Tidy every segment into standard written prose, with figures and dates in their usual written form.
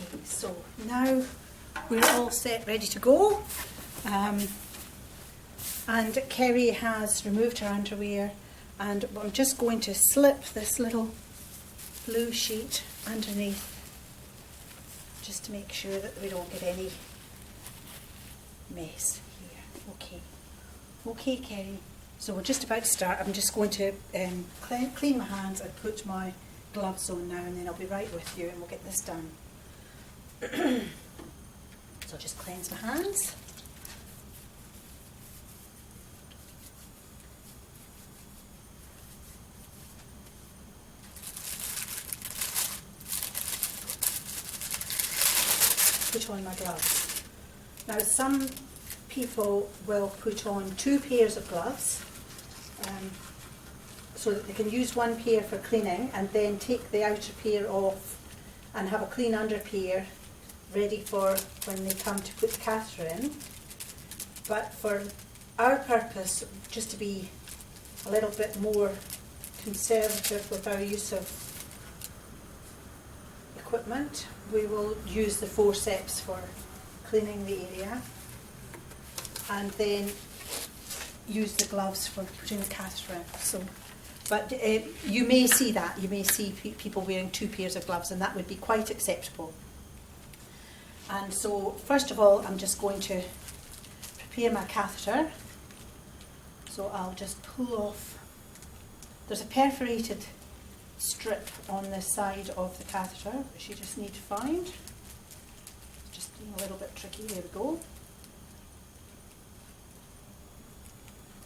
Okay, so now we're all set, ready to go. And Kerry has removed her underwear, and I'm just going to slip this little blue sheet underneath just to make sure that we don't get any mess here. Okay, Kerry. So we're just about to start. I'm just going to clean my hands and put my gloves on now, and then I'll be right with you and we'll get this done. So I'll just cleanse my hands. Put on my gloves. Now some people will put on 2 pairs of gloves so that they can use one pair for cleaning and then take the outer pair off and have a clean under pair ready for when they come to put the catheter in. But for our purpose, just to be a little bit more conservative with our use of equipment, we will use the forceps for cleaning the area and then use the gloves for putting the catheter in. So, but you may see that. You may see people wearing 2 pairs of gloves, and that would be quite acceptable. And so, first of all, I'm just going to prepare my catheter. So I'll just pull off. There's a perforated strip on the side of the catheter, which you just need to find. Just being a little bit tricky. There we go.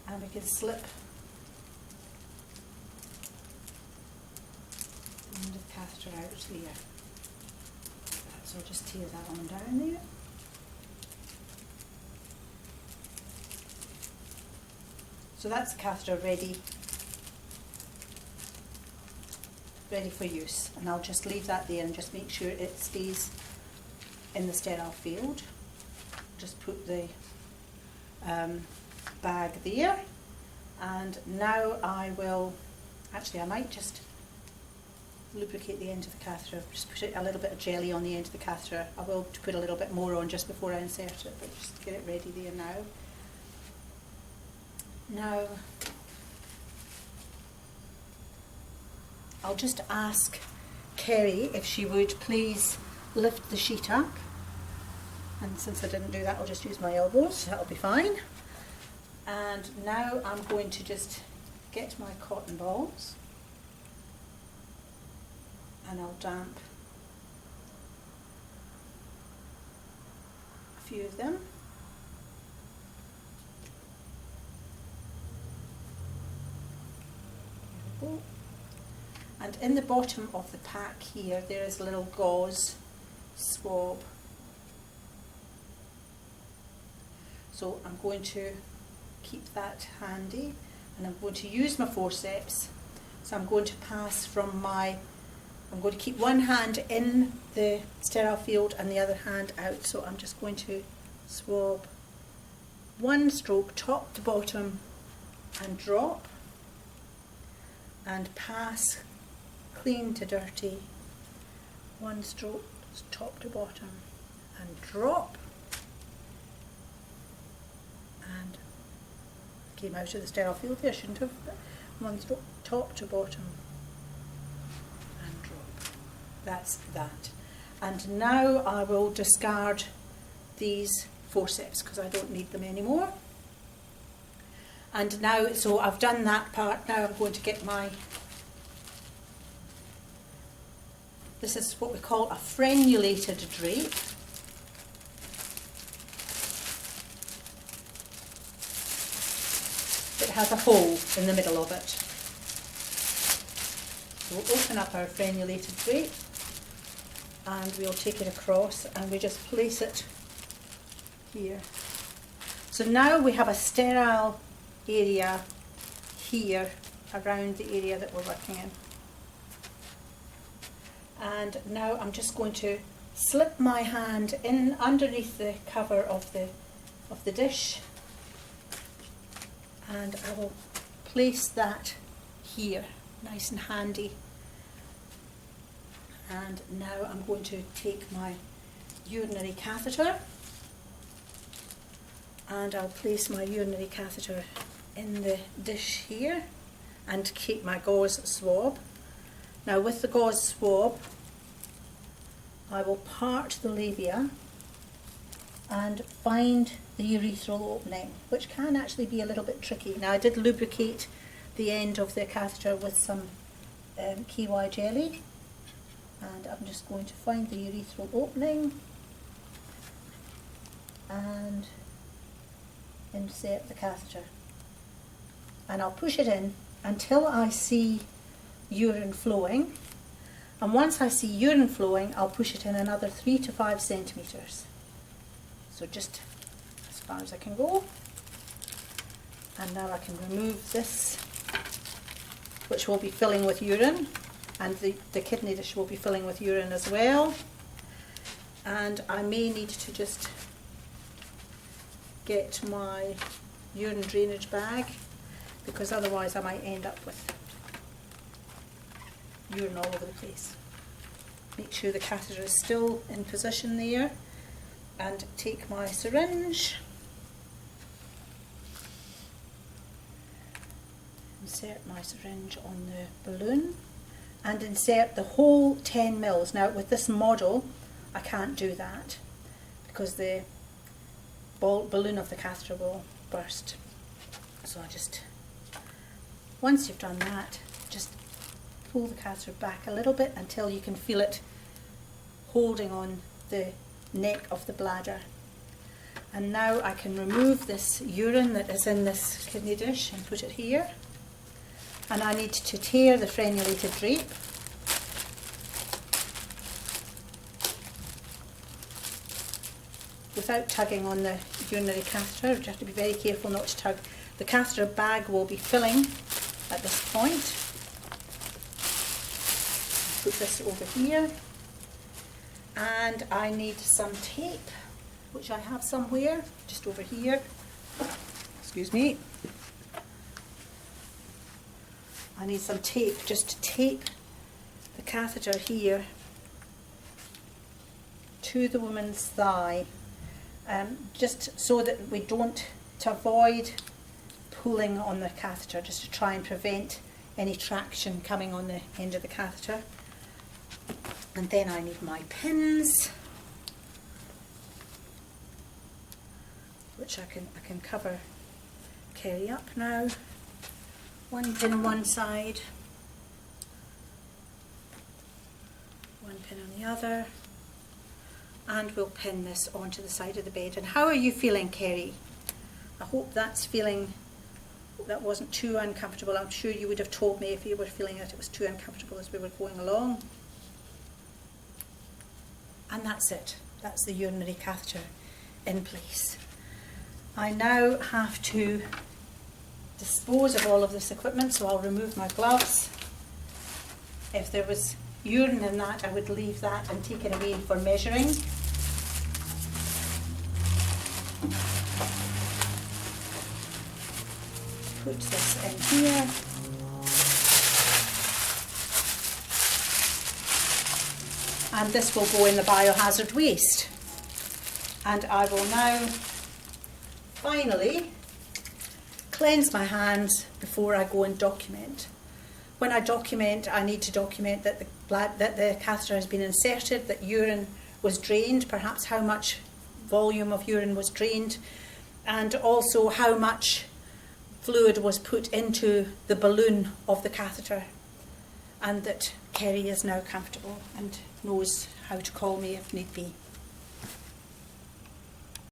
And we can slip the end of the catheter out there. So I'll just tear that on down there. So that's the catheter ready for use, and I'll just leave that there and just make sure it stays in the sterile field. Just put the bag there, and now I might just lubricate the end of the catheter, just put a little bit of jelly on the end of the catheter. I will put a little bit more on just before I insert it, but just get it ready there now. Now I'll just ask Kerry if she would please lift the sheet up, and since I didn't do that, I'll just use my elbows, that'll be fine. And now I'm going to just get my cotton balls and I'll damp a few of them. There we go. And in the bottom of the pack here, there is a little gauze swab. So I'm going to keep that handy, and I'm going to use my forceps. So I'm going to I'm going to keep one hand in the sterile field and the other hand out. So I'm just going to swab one stroke top to bottom and drop, and pass clean to dirty, one stroke top to bottom and drop, and came out of the sterile field there, shouldn't have. One stroke top to bottom and drop. That's that. And now I will discard these forceps because I don't need them anymore. And now, so I've done that part, now I'm going to get this is what we call a frenulated drape. It has a hole in the middle of it. So we'll open up our frenulated drape and we'll take it across and we just place it here. So now we have a sterile area here around the area that we're working in. And now I'm just going to slip my hand in underneath the cover of the dish, and I will place that here, nice and handy. And now I'm going to take my urinary catheter, and I'll place my urinary catheter in the dish here and keep my gauze swab. Now with the gauze swab, I will part the labia and find the urethral opening, which can actually be a little bit tricky. Now I did lubricate the end of the catheter with some KY jelly, and I'm just going to find the urethral opening and insert the catheter, and I'll push it in until I see urine flowing, and once I see urine flowing I'll push it in another 3 to 5 centimetres, so just as far as I can go. And now I can remove this, which will be filling with urine, and the kidney dish will be filling with urine as well. And I may need to just get my urine drainage bag, because otherwise I might end up with urine all over the place. Make sure the catheter is still in position there, and take my syringe, insert my syringe on the balloon and insert the whole 10 mils. Now with this model I can't do that because the balloon of the catheter will burst. So I just, once you've done that, just pull the catheter back a little bit until you can feel it holding on the neck of the bladder. And now I can remove this urine that is in this kidney dish and put it here. And I need to tear the frenulated drape. Without tugging on the urinary catheter, you have to be very careful not to tug. The catheter bag will be filling at this point. Put this over here. And I need some tape, which I have somewhere, just over here. Excuse me. I need some tape just to tape the catheter here to the woman's thigh, just so that we don't, to avoid pulling on the catheter, just to try and prevent any traction coming on the end of the catheter. And then I need my pins, which I can cover Kerry up now. One pin on one side, one pin on the other, and we'll pin this onto the side of the bed. And how are you feeling, Kerry? I hope that wasn't too uncomfortable. I'm sure you would have told me if you were feeling that it was too uncomfortable as we were going along. And that's it. That's the urinary catheter in place. I now have to dispose of all of this equipment, so I'll remove my gloves. If there was urine in that, I would leave that and take it away for measuring. Put this in here. And this will go in the biohazard waste. And I will now finally cleanse my hands before I go and document. When I document, I need to document that the catheter has been inserted, that urine was drained, perhaps how much volume of urine was drained, and also how much fluid was put into the balloon of the catheter, and that Kerry is now comfortable and knows how to call me if need be.